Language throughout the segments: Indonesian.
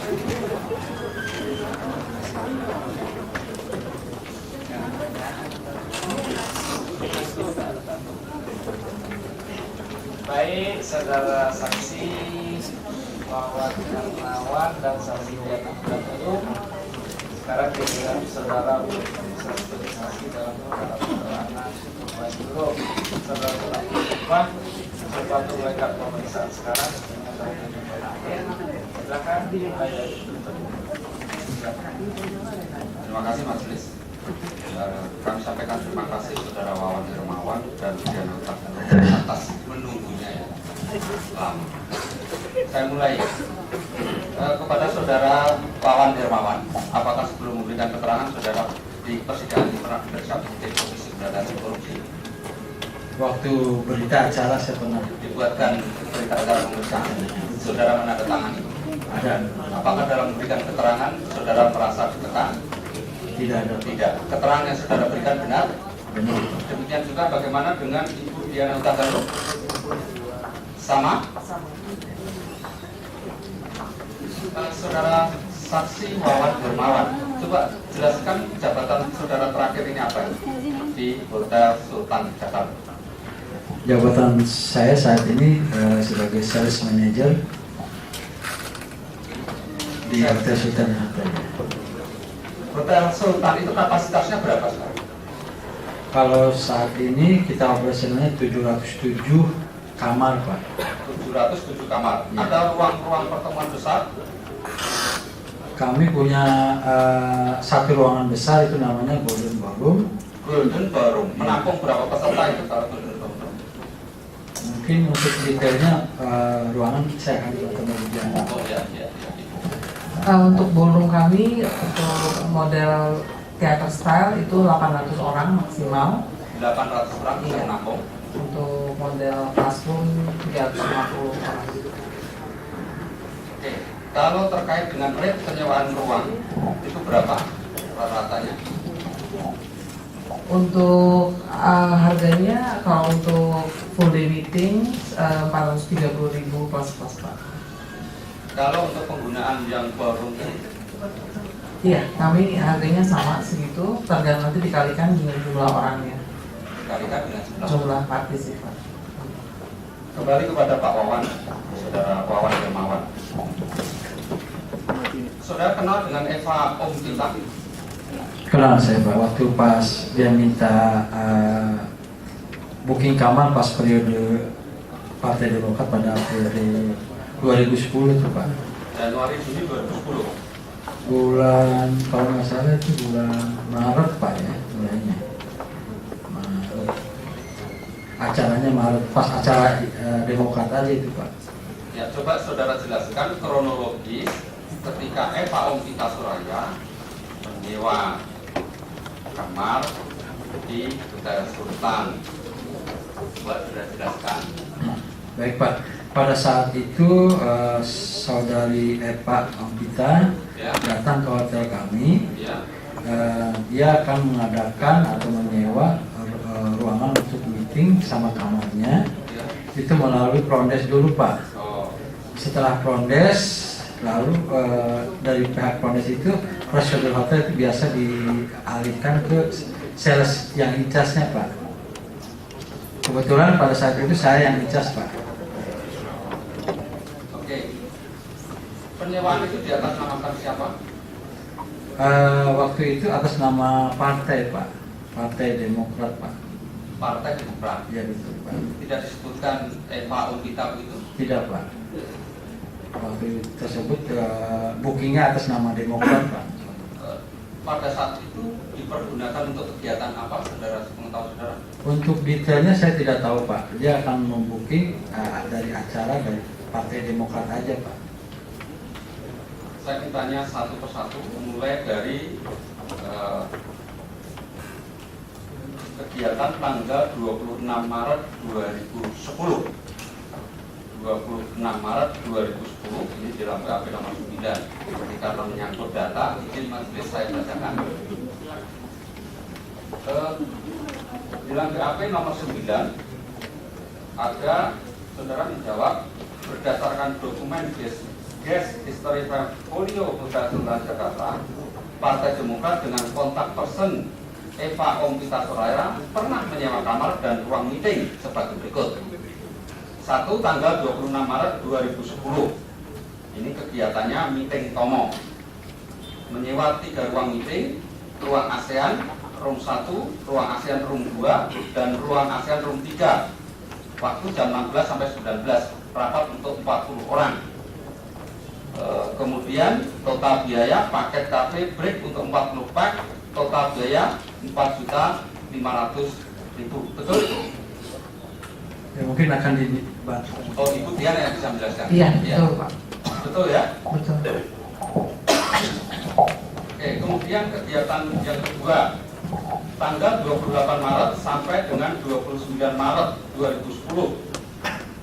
Baik, saudara saksi Wawan Hermawan dan saksi Diana Pratama. Sekarang giliran saudara bisa sebagai saksi dalam keterangan Mas Bro. Saudara Pak, coba mulaikan pemeriksaan sekarang. Silakan. Terima kasih Majelis. Kami sampaikan terima kasih Saudara Wawan Hermawan dan Diana Pratama atas menunggunya ya lama. Saya mulai kepada Saudara Wawan Hermawan. Apakah sebelum memberikan keterangan Saudara di persidangan ini pernah diperiksa di Komisi Pemberantasan Korupsi? Waktu berita acara saya pernah Dibuatkan berita acara pemeriksaan, Saudara menandatangani. ada. Apakah dalam memberikan keterangan Saudara merasa ditekan? Tidak ada. Tidak. Keterangan yang Saudara berikan benar? Benar. Demikian juga bagaimana dengan Ibu Diana Pratama? Sama? Saudara saksi Wawan Hermawan, coba jelaskan jabatan Saudara terakhir ini apa di Hotel Sultan Jakarta? Jabatan saya saat ini sebagai sales manager di Hotel Sultan Hotel. Hotel Sultan itu kapasitasnya berapa sekarang? Kalau saat ini kita operasionalnya 707 kamar, Pak. 707 kamar. Ya. Ada ruang-ruang pertemuan besar? Kami punya satu ruangan besar itu namanya Golden Ballroom. Golden Ballroom. Menampung berapa peserta itu kalau Golden Ballroom? Mungkin untuk detailnya ruangan saya akan ketemu di sana. Oh ya, ya, ya. Untuk ballroom kami untuk model theater style itu 800 orang maksimal. 800 orang bisa Iya. menampung. Untuk model classroom 350 orang. Oke. Kalau terkait dengan rate penyewaan ruang itu berapa rata-ratanya? Untuk harganya kalau untuk full day meeting 430.000 plus Pak. Kalau untuk penggunaan yang ballroom ini Iya, kami harganya sama segitu, tergantung nanti dikalikan dengan jumlah orangnya, dikalikan dengan jumlah partisipan. Kembali kepada Pak Wawan, Saudara Wawan Hermawan. Saudara kenal dengan Eva Om Cinta? Kenal saya, Pak. Waktu pas dia minta booking kamar pas periode Partai Demokrat pada periode 2010 itu, Pak. Januari Juni 2010. Bulan, kalau nggak salah itu bulan Maret, Pak, ya, mulainya. Maret. Acaranya Maret, pas acara Demokrat aja itu, Pak. Ya, coba Saudara jelaskan kronologis ketika Eva Om Cinta Suraya menyewa kamar di Hotel Sultan. Coba Saudara jelaskan. Baik, Pak. Pada saat itu saudari Eva Ampita Ya. datang ke hotel kami. Ya. Dia akan mengadakan atau menyewa ruangan untuk meeting sama kamarnya. Ya. Itu melalui Prondes dulu, Pak. Oh. Setelah Prondes, lalu dari pihak Prondes itu prosedur hotel itu biasa dialihkan ke sales yang in charge-nya, Pak. Kebetulan pada saat itu saya yang in charge, Pak. Oke. Penyewaan itu di atas namakan siapa? Waktu itu atas nama partai, Pak. Partai Demokrat, Pak. Partai Demokrat. Ya, betul, Pak. Tidak disebutkan Eva Umpita begitu? Tidak, Pak. Waktu tersebut bookingnya atas nama Demokrat, Pak. Pada saat itu dipergunakan untuk kegiatan apa, Saudara mengetahui Saudara? Untuk detailnya saya tidak tahu, Pak. Dia akan membooking dari acara dari Partai Demokrat aja, Pak. Saya ingin tanya satu persatu, mulai dari kegiatan tanggal 26 Maret 2010. 26 Maret 2010 ini di dalam BAP nomor 9. Ini karena menyangkut data, izin majelis saya bacakan. Di dalam BAP nomor 9 ada saudara menjawab berdasarkan dokumen guest History Folio Putra Sultan Jakarta, Partai Demokrat dengan kontak person Eva Ompita Soraya pernah menyewa kamar dan ruang meeting sebagai berikut. 1. Tanggal 26 Maret 2010. Ini kegiatannya meeting Tomo. Menyewa 3 ruang meeting, ruang ASEAN room 1, ruang ASEAN room 2, dan ruang ASEAN room 3. Waktu jam 16 sampai 19, rapat untuk 40 orang. Kemudian total biaya paket cafe break untuk 40 pack, total biaya 4.500.000. Betul? Ya, mungkin akan dibantu. Oh, Ibu Tian yang bisa menjelaskan. Iya, betul Pak. Betul ya? Betul. Oke, kemudian kegiatan yang kedua, tanggal 28 Maret sampai dengan 29 Maret 2010.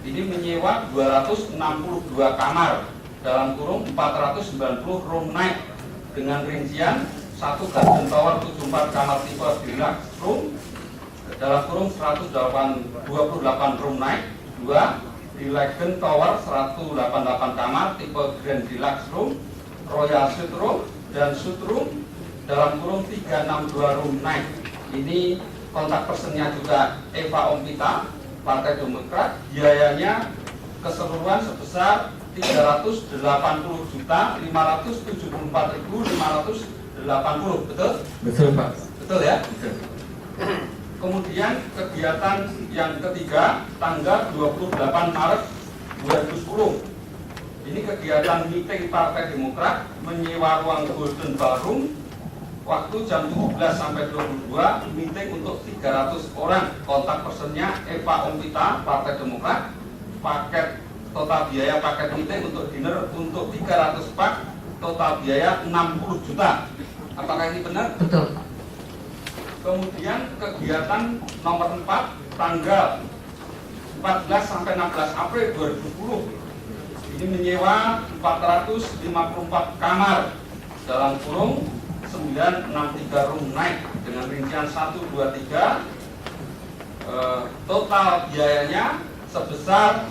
Ini menyewa 262 kamar dalam kurung 490 room night dengan rincian 1 garden tower 74 kamar tipe deluxe room dalam kurung 128 room night, 2 di Legend Tower 188 kamar tipe Grand Deluxe room, Royal Suite room, dan Suite room dalam kurung 362 room night. Ini kontak personnya juga Eva Ompita, Partai Demokrat. Biayanya keseluruhan sebesar 380.574.580. Betul? Betul Pak. Betul ya? Betul. Kemudian kegiatan yang ketiga, tanggal 28 Maret 2010. Ini kegiatan meeting Partai Demokrat menyewa ruang Golden Ballroom, waktu jam 17 sampai 22, meeting untuk 300 orang. Kontak personnya Eva Ompita, Partai Demokrat. Paket total biaya paket meeting untuk dinner untuk 300 pak, total biaya 60 juta. Apakah ini benar? Betul. Kemudian kegiatan nomor 4, tanggal 14 sampai 16 April 2010. Ini menyewa 454 kamar dalam kurung 963 room night dengan rincian 1, 2, 3. Total biayanya sebesar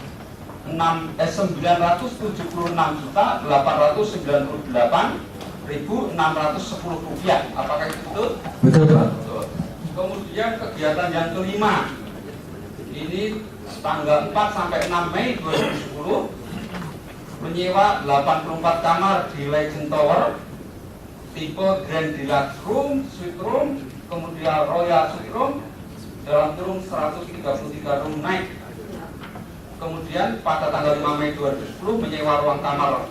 996.898.610 rupiah. Apakah itu betul? Betul Pak. Betul. Kemudian kegiatan yang kelima, ini tanggal 4 sampai 6 Mei 2010, menyewa 84 kamar di Legend Tower tipe Grand Deluxe Room, Suite Room, kemudian Royal Suite Room dalam kurung 133 room night. Kemudian pada tanggal 5 Mei 2010 menyewa ruang kamar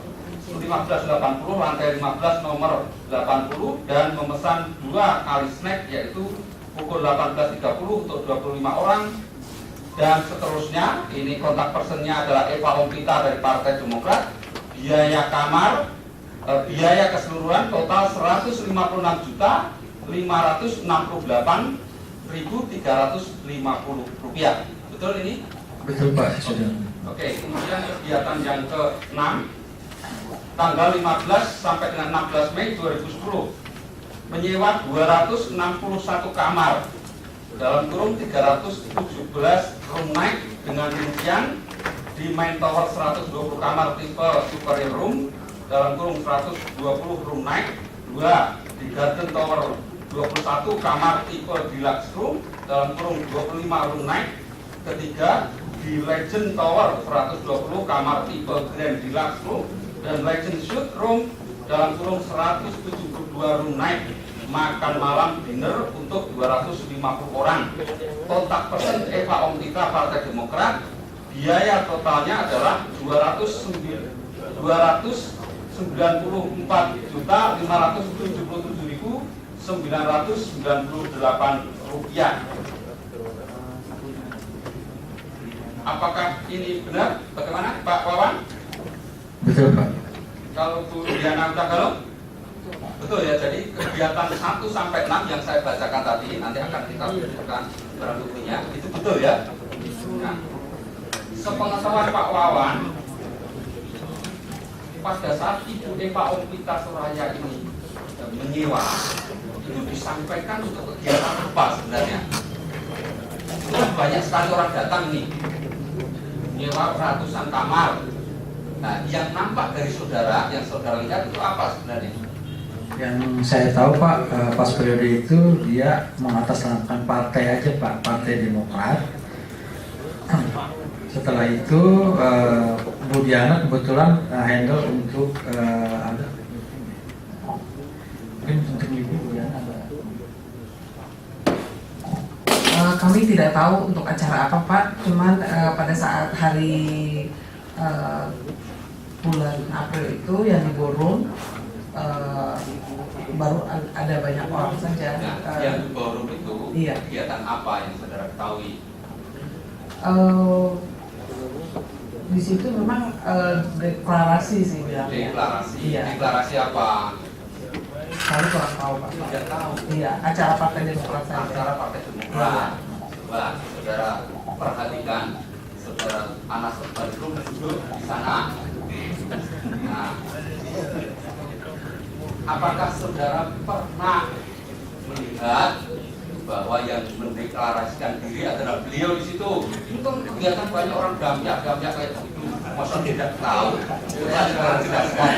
1580 lantai 15 nomor 80 dan memesan 2 kali snack, yaitu pukul 18.30 untuk 25 orang. Dan seterusnya, ini kontak personnya adalah Eva Ompita dari Partai Demokrat. Biaya kamar, biaya keseluruhan total 156.568.350 rupiah. Betul ini? Betul Pak. Sudah. Oke, kemudian kegiatan yang ke-6, tanggal 15 sampai dengan 16 Mei 2010, menyewa 261 kamar dalam kurung 317 room night dengan rincian di main tower 120 kamar tipe superior room dalam kurung 120 room night, 2 di garden tower 21 kamar tipe deluxe room dalam kurung 25 room night, ketiga di Legend Tower 120 kamar tipe Grand Deluxe room dan Legend Suite room dalam kurung 172 room night, makan malam dinner untuk 250 orang. Kontak person Eva Ompita Partai Demokrat. Biaya totalnya adalah 294.577.998 rupiah. Apakah ini benar? Bagaimana Pak Wawan? Betul Pak. Kalau Bu Diana udah kalau? Betul ya, jadi kegiatan 1 sampai 6 yang saya bacakan tadi nanti akan kita berikan barang buktinya. Itu betul ya? Nah, sepengetahuan Pak Wawan, pada saat Ibu Eva Ompita Soraya ini menyewa, itu disampaikan untuk kegiatan apa sebenarnya? Itu banyak sekali orang datang nih, nyewa ratusan kamar, Nah, yang nampak dari saudara, yang saudara lihat itu apa sebenarnya? Yang saya tahu Pak, pas periode itu dia mengatasnamakan partai aja Pak, Partai Demokrat. Setelah itu Bu Diana kebetulan handle untuk ada mungkin untuk Ibu Diana ada. Kami tidak tahu untuk acara apa Pak, cuman pada saat hari bulan April itu yang di ballroom baru ada banyak orang saja. Nah, yang di ballroom itu Iya. kegiatan apa yang saudara ketahui? Di situ memang deklarasi sih bilang. Deklarasi. Iya. Deklarasi apa? Kami kurang tahu Pak. Tidak tahu. Iya, acara Partai Demokrat saja. Acara Partai Demokrat. Coba saudara perhatikan, saudara Anas Urbaningrum duduk di sana. Nah, apakah saudara pernah melihat bahwa yang mendeklarasikan diri adalah beliau di situ? Itu kan kegiatan banyak orang gamyak kayak begitu. Masa tidak tahu? Coba saudara jelaskan.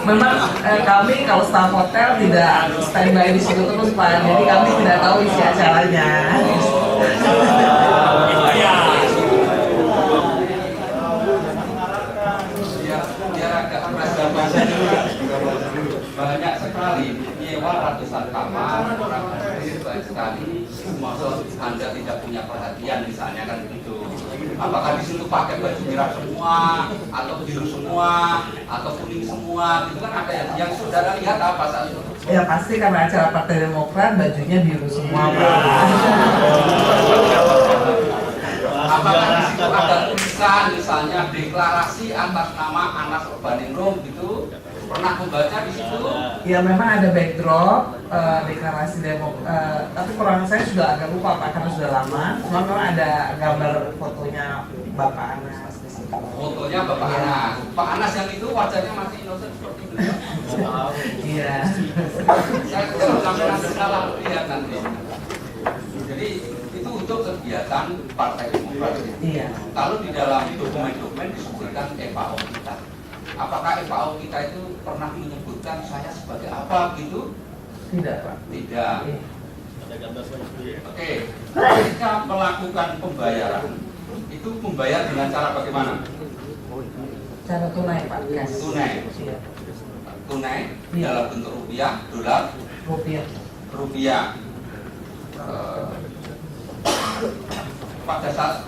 Memang kami kalau staf hotel tidak standby di situ terus Pak, jadi kami tidak tahu isi acaranya. Biar agak bahasa juga. Banyak sekali nyewa ratusan kamar, orang hadir banyak sekali. Maksud Anda tidak punya perhatian misalnya kan begitu. Apakah di situ pakai baju merah semua, atau biru semua, atau kuning semua? Itu kan ada yang saudara lihat apa saat itu? Ya pasti karena acara Partai Demokrat bajunya biru semua Pak. Apakah di situ ada tulisan misalnya deklarasi atas nama Anas Urbaningrum gitu? Pernah membaca di situ? Ya memang ada backdrop deklarasi tapi kurang saya sudah agak lupa Pak karena sudah lama. Cuma memang ada gambar fotonya Bapak Anas di situ. Fotonya Bapak Anas. Pak Anas yang itu wajahnya masih innocent seperti itu. Iya. Saya kalau sampai nanti salah lihat nanti. Jadi itu untuk kegiatan Partai Demokrat. Iya. Kalau di dalam dokumen-dokumen disebutkan FAO kita. Apakah FAO kita itu pernah menyebutkan saya sebagai apa gitu? Tidak Pak. Tidak. Iya. Oke. Ketika melakukan pembayaran, itu membayar dengan cara bagaimana? Cara tunai Pak. Cash. Tunai. Iya. Tunai Iya. dalam bentuk rupiah, dolar, Rupiah. rupiah. Pada saat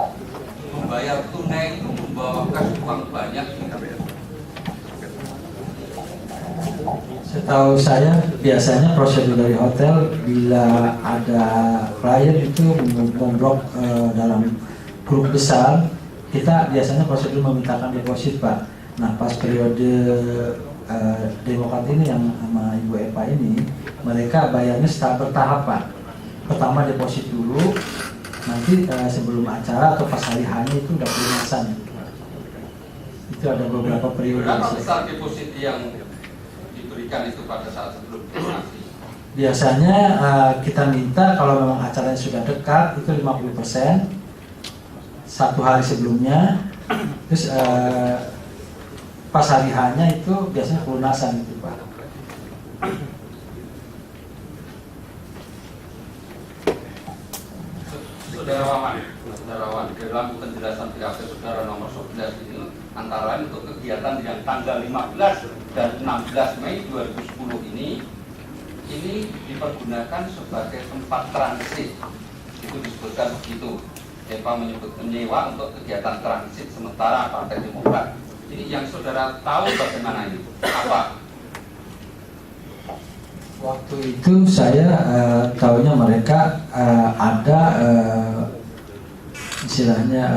membayar tunai itu membawa kas uang banyak. Setahu saya biasanya prosedur dari hotel bila ada klien itu memblok dalam grup besar, kita biasanya prosedur memintakan deposit Pak. Nah pas periode Demokrat ini yang sama Ibu Eva ini, mereka bayarnya secara bertahap Pak. Pertama deposit dulu, nanti sebelum acara atau pas hari hanya itu udah pelunasan. Itu ada beberapa periode. Berapa besar deposit yang diberikan itu pada saat sebelum donasi? Biasanya kita minta kalau memang acaranya sudah dekat itu 50% satu hari sebelumnya, terus pas hari hanya itu biasanya pelunasan itu Pak. Saudarawan, dalam penjelasan PKP saudara nomor 11 ini antara lain untuk kegiatan yang tanggal 15 dan 16 Mei 2010 ini dipergunakan sebagai tempat transit. Itu disebutkan begitu. Eva menyebut menyewa untuk kegiatan transit sementara Partai Demokrat. Ini yang saudara tahu bagaimana ini? Apa? Waktu itu saya tahunya mereka ada istilahnya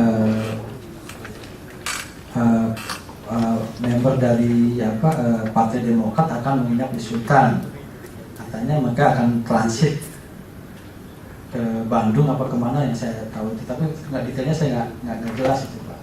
member dari Partai Demokrat akan menginap di Sultan. Katanya mereka akan transit ke Bandung apa kemana yang saya tahu, tapi nggak detailnya saya nggak jelas itu Pak.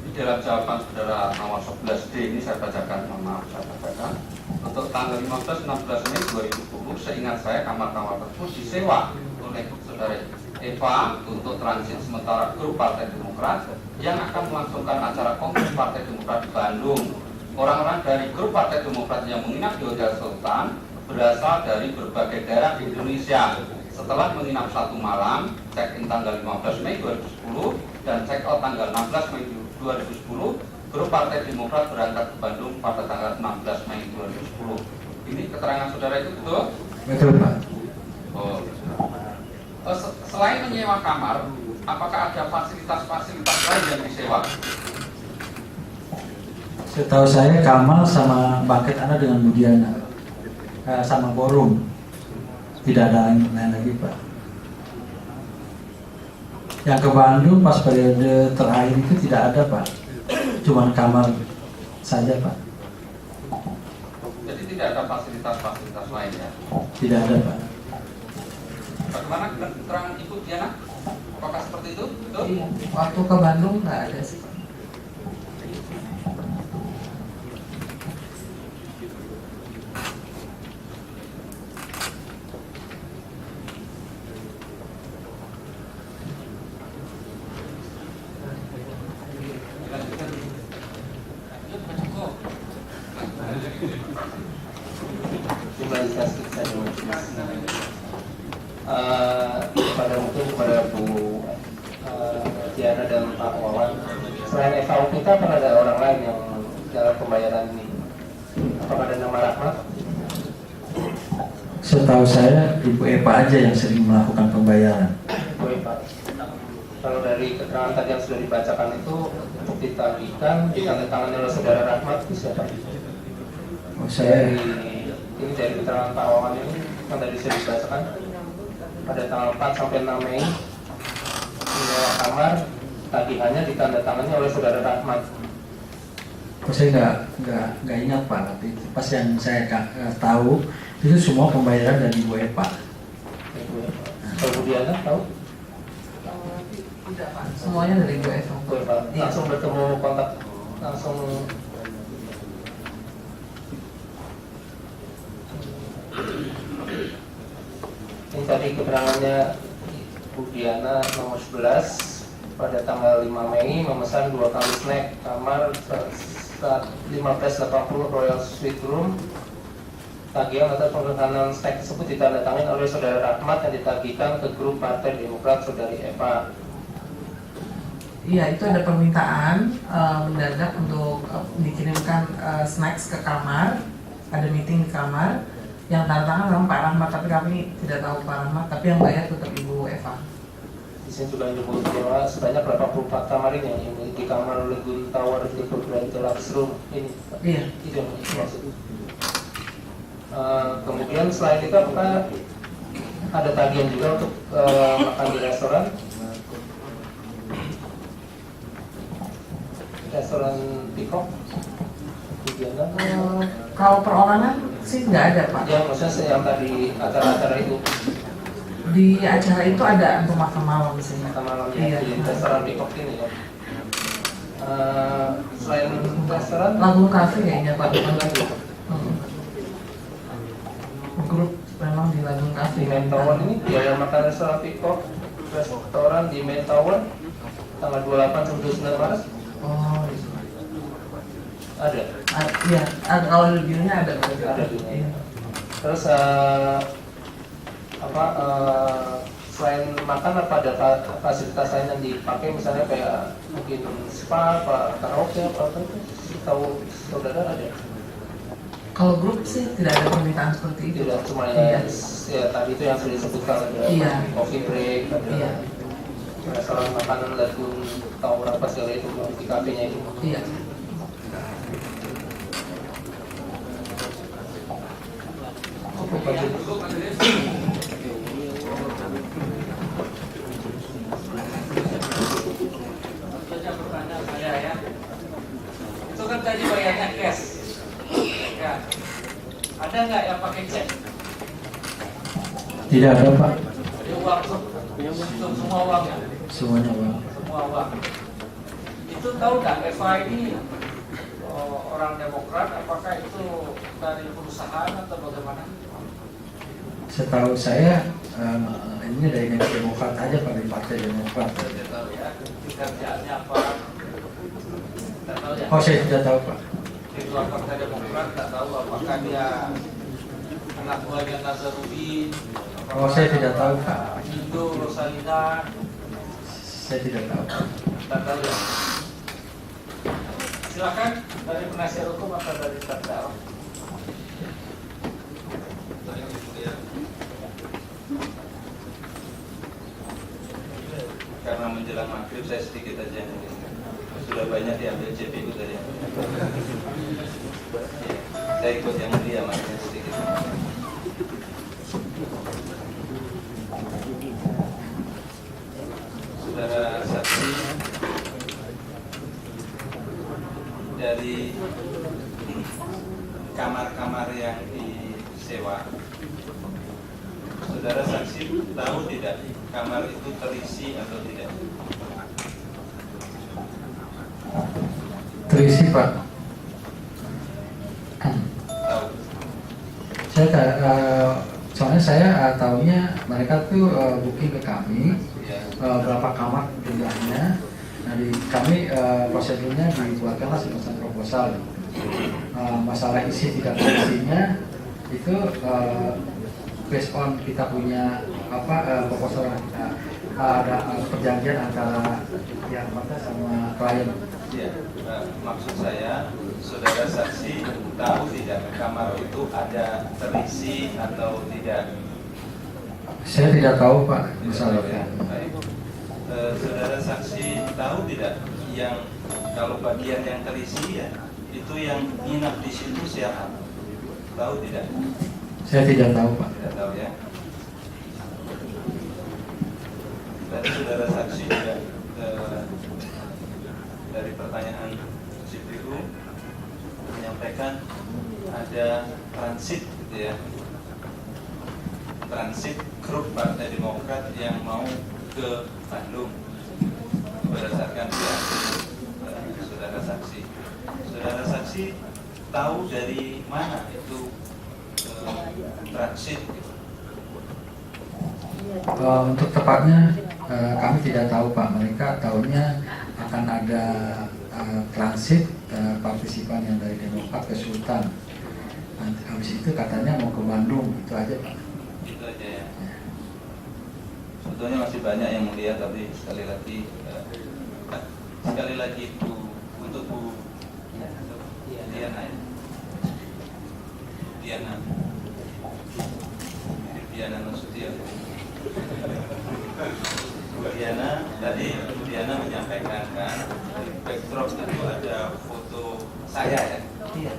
Di dalam jawaban saudara nomor 11D ini saya bacakan, maaf saya bacakan. Untuk tanggal 15-16 Mei 2010, seingat saya kamar-kamar tersebut disewa oleh saudara Eva untuk transit sementara grup Partai Demokrat Demokrat yang akan melangsungkan acara Kongres Partai Demokrat di Bandung. Orang-orang dari grup Partai Demokrat yang menginap di Hotel Sultan berasal dari berbagai daerah di Indonesia. Setelah menginap 1 malam, check-in tanggal 15 Mei 2010 dan check-out tanggal 16 Mei 2010, grup Partai Demokrat berangkat ke Bandung pada tanggal 16 Mei 2010. Ini keterangan saudara itu betul? Betul Pak. Oh. Selain menyewa kamar, apakah ada fasilitas-fasilitas lain yang disewa? Setahu saya Kamal sama bucket Anda dengan Budiana, sama forum, tidak ada lain lagi Pak. Yang ke Bandung pas periode terakhir itu tidak ada Pak, cuman Kamal saja Pak. Jadi tidak ada fasilitas-fasilitas lain ya? Tidak ada Pak. Bagaimana keterangan Ibu Diana? Apakah seperti itu? Betul? Iya. Waktu ke Bandung nggak ada sih. Kepada mungkin kepada Bu Diana dan Pak Wawan, selain FAO kita akan ada orang lain yang dalam pembayaran ini. Apakah ada nama Rahmat? Setahu saya Ibu Epa aja yang sering melakukan pembayaran. Bu Epa. Kalau dari keterangan tadi yang sudah dibacakan itu untuk ditagihkan ditandatangani oleh saudara Rahmat itu siapa? Oh, saya Ini dari keterangan Pak Wawan ini yang tadi sudah dibacakan pada tanggal 4 sampai 6 Mei menyewa kamar, tagihannya ditandatangani oleh saudara Rahmat. saya nggak ingat Pak, tapi pas yang saya tahu itu semua pembayaran dari Ibu Epa. Kalau Bu Diana tahu? Tidak Pak, semuanya dari Bu Eva. Bu Epa. Langsung bertemu kontak langsung. Ini tadi keterangannya Bu Diana nomor 11 pada tanggal 5 Mei memesan 2 kali snack kamar 1580 Royal Suite Room. Tagihan atas pengerjaan snack tersebut ditandatangani oleh saudara Rahmat yang ditagihkan ke grup Partai Demokrat saudari Eva. Iya, itu ada permintaan mendadak untuk dikirimkan snacks ke kamar, ada meeting di kamar. Yang tanda tangan memang Pak Rahmat, tapi kami tidak tahu Pak Rahmat, tapi yang bayar tetap Ibu Eva. Di sini juga menyebut bahwa sebanyak 84 kamar ini yang dimiliki kamar Legun Tower tipe Grand Deluxe Room ini. Iya. Itu yang maksud. Kemudian selain itu apakah ada tagihan juga untuk makan di restoran? Restoran Peacock? Diana? Kalau perorangan sih nggak ada Pak. Yang maksudnya yang tadi acara-acara itu Di acara itu ada untuk makan malam sih. makan malam Iya. di restoran Peacock ini ya. Selain restoran, Lagung Cafe kayaknya Pak. Hmm. Grup memang di Lagung Cafe. Di Main Tower ini biaya makan restoran Peacock, restoran di Main Tower tanggal 28 sampai 29 Maret Oh, iya. ada. Iya, kalau di bilnya ada. Ada bilnya. Iya. Terus selain makan apa ada fasilitas lain yang dipakai misalnya kayak mungkin spa, apa karaoke, apa itu? Tahu saudara ada? Kalau grup sih tidak ada permintaan seperti itu. Tidak cuma Iya. ya tadi itu yang sudah disebutkan ada Iya. coffee break, ada Iya. restoran makanan Lagun Tower apa segala itu di kafenya itu. Iya. Cukup aja. Itu kan tadi bayarnya cash, ya. Ada nggak yang pakai cek? Tidak ada Pak, Jadi uang untuk semua uang ya, semuanya Pak. semua uang. Itu tahu nggak Eva ini orang Demokrat? Apakah itu dari perusahaan atau bagaimana? Setahu saya ini dari Demokrat aja Pak, dari Partai Demokrat. Tidak tahu ya, pekerjaannya apa? Tidak tahu ya. Oh, saya tidak tahu Pak. Di luar Partai Demokrat tidak tahu apakah dia anak buahnya Nazarudin. Oh, saya tidak tahu Pak. Indo Rosalina. Saya tidak tahu Pak. Tidak tahu ya. Silakan dari penasihat hukum atau dari terdakwa. Karena menjelang maghrib saya sedikit aja yang nulis. Sudah banyak diambil JPU tadi. Ya, saya ikut yang mulia makanya sedikit. Saudara saksi, dari kamar-kamar yang disewa, saudara saksi tahu tidak kamar itu terisi atau tidak? Terisi Pak. Tahu. Soalnya saya tahunya mereka tuh booking ke kami Ya. berapa kamar jumlahnya. Nah, di kami prosedurnya dibuatkanlah semacam proposal. Masalah isi tidak isinya itu based on kita punya proposal kita ada perjanjian antara yang mana sama klien. Ya, maksud saya, saudara saksi tahu tidak kamar itu ada terisi atau tidak? Saya tidak tahu Pak Tidak masalah tahu ya. Baik. Saudara saksi tahu tidak yang kalau bagian yang terisi ya itu yang nginap di situ siapa? Tahu tidak? Saya tidak tahu Pak. Tidak tahu ya. Tadi saudara saksi juga dari pertanyaan JPU menyampaikan ada transit gitu ya, transit grup Partai Demokrat yang mau ke Bandung berdasarkan ya, saudara saksi. Saudara saksi tahu dari mana itu transit? Untuk tepatnya kami tidak tahu Pak. Mereka tahunya akan ada transit partisipan yang dari Demokrat ke Sultan. Nanti habis itu katanya mau ke Bandung, itu aja Pak. Itu aja ya. Sebetulnya masih banyak yang melihat, tapi sekali lagi Bu, untuk Bu Diana ya. Diana Nasution. Bu Diana tadi menyampaikan kan di backdrop itu ada foto saya ya. Iya.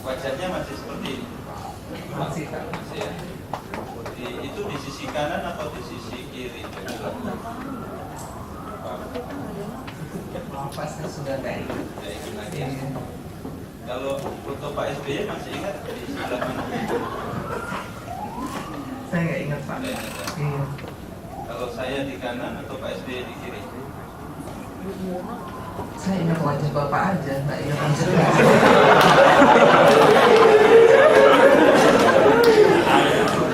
Wajahnya masih seperti ini. Masih Pak. Masih ya. Itu di sisi kanan atau di sisi kiri? Apa saya sudah nggak ingat. Ya, ingat lagi ya. Kalau foto Pak SBY masih ingat di sebelah mana? Saya nggak ingat Pak. Nggak ingat, ya. Iya. Kalau saya di kanan atau Pak SBY di kiri? Saya ingat wajah Bapak aja, nggak ingat wajah.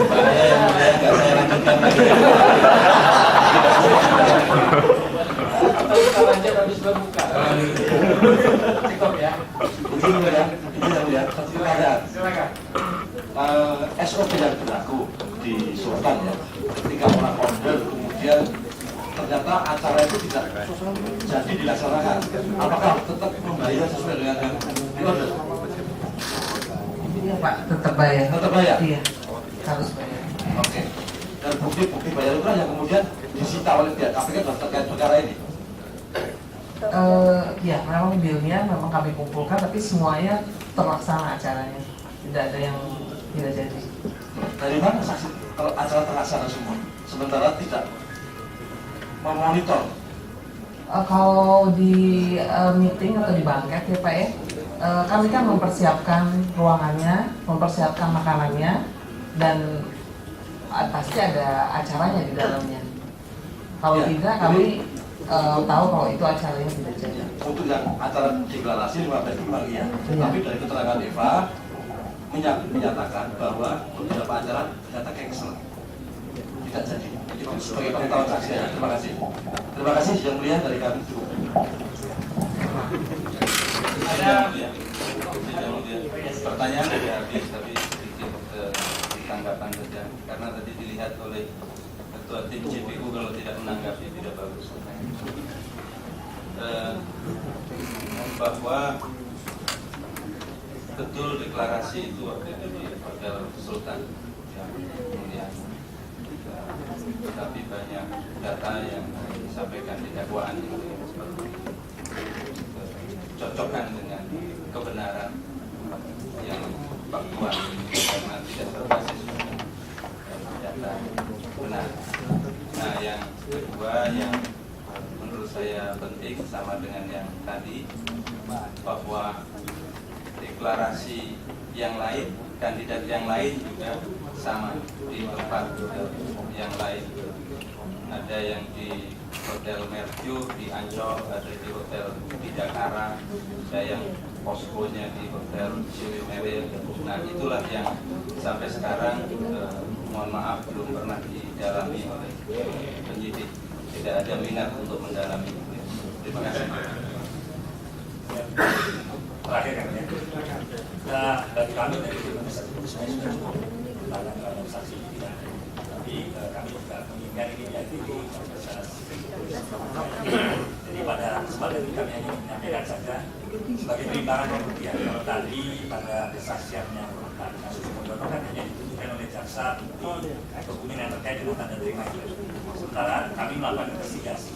Bahaya yang mulia, nggak saya lanjutkan lagi. Atau kita lanjut habis berbuka. Cukup ya. Silakan. SOP yang berlaku di Sultan ya, ketika orang order kemudian ternyata acara itu tidak jadi dilaksanakan, apakah tetap membayar sesuai dengan yang di order? Iya Pak, tetap bayar. Tetap bayar? Iya, harus bayar. Oke. Dan bukti-bukti bayar itu yang kemudian disita oleh pihak KPK dalam terkait perkara ini. Ya, memang bilnya memang kami kumpulkan, tapi semuanya terlaksana acaranya. Tidak ada yang tidak jadi. Dari mana saksi kalau acara terlaksana semua, sementara tidak memonitor? Kalau di meeting atau di banket ya Pak ya, kami kan mempersiapkan ruangannya, mempersiapkan makanannya, dan pasti ada acaranya di dalamnya. Kalau Ya, tidak, kami tahu kalau itu acaranya tidak jadi. Untuk yang acara deklarasi 15 itu memang iya. Iya. Tapi dari keterangan Eva menyatakan bahwa beberapa acara ternyata cancel, tidak jadi. Itu sebagai pengetahuan saksi saja. Terima kasih. Terima kasih yang mulia dari kami. Ada Pertanyaan sudah habis, tapi sedikit tanggapan saja. Karena tadi dilihat oleh Ketua Tim JPU kalau tidak menanggapi tidak bagus. Bahwa betul deklarasi itu waktu itu di Hotel Sultan, yang kemudian tapi banyak data yang disampaikan di dakwaan itu seperti cocokkan dengan kebenaran yang faktual karena tidak berbasis data benar. Nah, yang kedua yang menurut saya penting sama dengan yang tadi, bahwa deklarasi yang lain, kandidat yang lain juga sama di tempat yang lain. Ada yang di Hotel Mercure di Ancol, ada di Hotel Bidakara, ada yang poskonya di Hotel Ciwidey. Nah, itulah yang sampai sekarang mohon maaf belum pernah didalami oleh penyidik. Tidak ada minat untuk mendalami. Terima kasih. Terakhir kan ya. Nah, bagi kami dari Indonesia itu saya sudah cukup tentang saksi tidak. Tapi kami juga mengingat ini diadili proses. Jadi pada kesempatan ini kami hanya menyampaikan saja sebagai perimbangan kemudian. Kalau tadi pada kesaksian yang tentang kasus Mundono kan hanya ditunjukkan oleh jaksa bukti dokumen yang terkait dengan tanda terima itu. Sementara kami melakukan investigasi.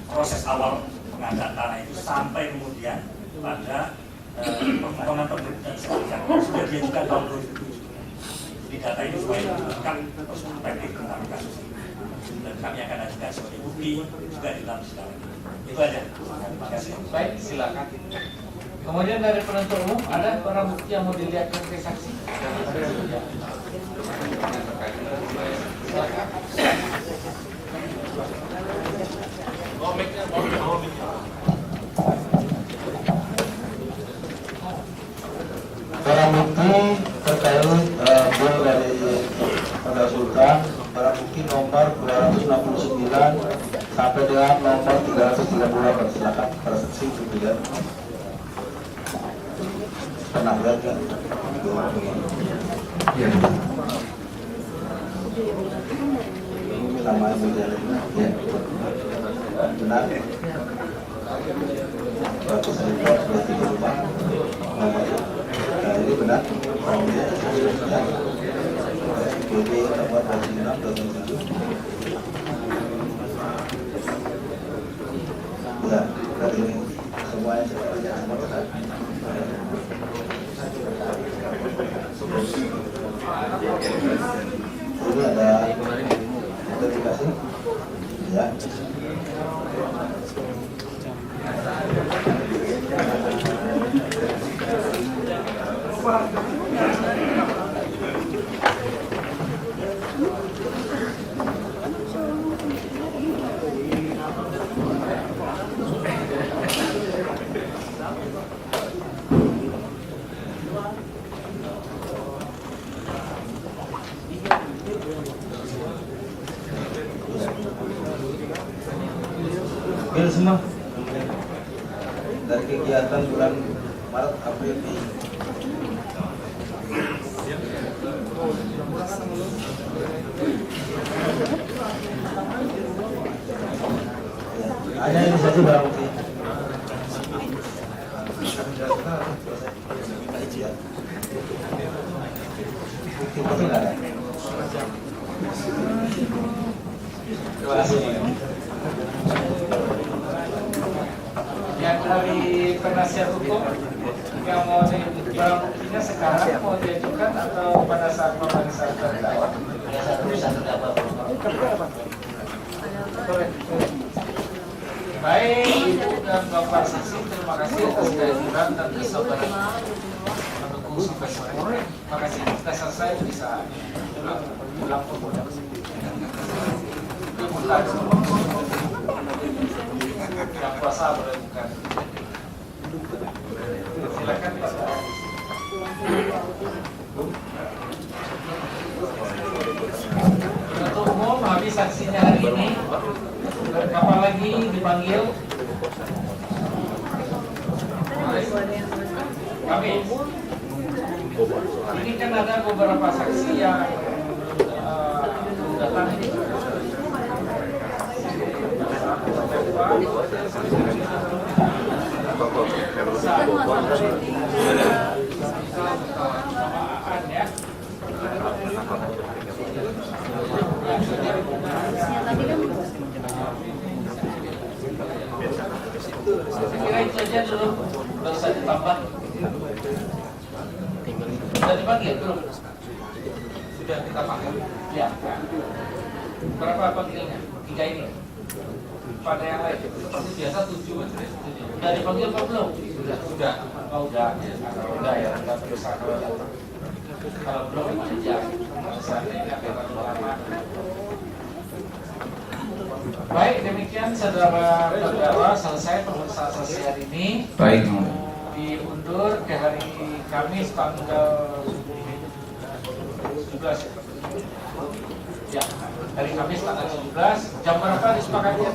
Proses awal pengadaan tanah itu sampai kemudian pada permohonan pemberitahuan selanjutnya sudah diajukan tahun 2007. Jadi data ini supaya lengkap terus efektif tentang kasus ini. Dan kami akan ajukan sebagai bukti juga di dalam sidang ini. Itu aja. Terima kasih. baik, silakan. Kemudian dari penuntut umum ada barang bukti yang mau dilihatkan ke saksi. Silakan. Barang bukti terkait bil dari Hotel Sultan, barang bukti nomor 269 sampai dengan nomor 338. Silakan para saksi untuk lihat. Pernah lihat kan? Iya. Ini namanya berjalan. Ya. Benar. Berarti saya buat 235 nomor. Nah, ini benar. BB nomor 26 ya, dari ini semuanya sebenarnya nomor benar. Ini ada identifikasi ya. Bil semua dari kegiatan bulan Maret April ini. Ya, hanya ini saja barang bukti. Bukti nggak ada. Terima kasih. Yang dari penasihat hukum yang mau barang buktinya sekarang mau diajukan atau pada saat pemeriksaan terdakwa? Baik, Ibu dan Bapak saksi, terima kasih atas kehadiran dan kesabaran menunggu sampai sore. Terima kasih. Kita selesai bisa pulang ke Bodang. Yang puasa boleh bukan. Silakan Pak. Untuk umum habis saksinya hari ini. Kapan lagi dipanggil? Kami. Ini kan ada beberapa saksi yang datang ini. Ya. Saya kira itu aja dulu, nggak usah ditambah. Sudah dipanggil belum? Sudah kita panggil. Ya. Berapa panggilnya? 3 ini. Pada yang lain. Biasa 7 mas. Sudah dipanggil apa belum? Sudah. Oh udah. Kalau udah ya, udah berusaha kalau datang. Kalau belum aja. Seandainya kita lama. Baik, demikian saudara terdakwa selesai pemeriksaan saksi hari ini. Baik. Diundur ke hari Kamis tanggal 17. Ya, hari Kamis tanggal 17. Jam berapa disepakati?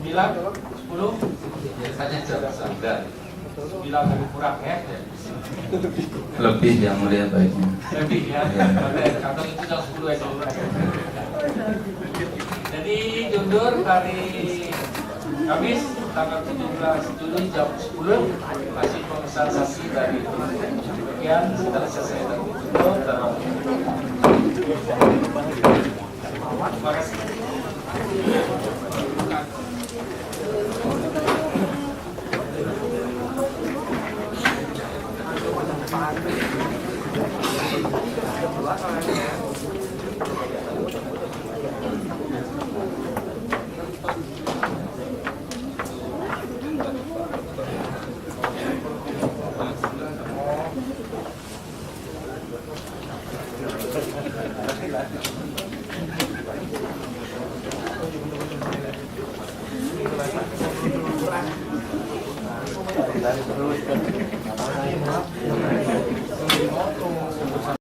9, 10? Biasanya jam 9. 9 lebih kurang ya. Lebih yang mulia baiknya. Lebih ya. Kantong itu jam 10 aja. Jadi diundur hari Kamis tanggal 17 Juli jam 10 masih pemeriksaan saksi dari demikian setelah selesai dari tutup dalam. Terima kasih.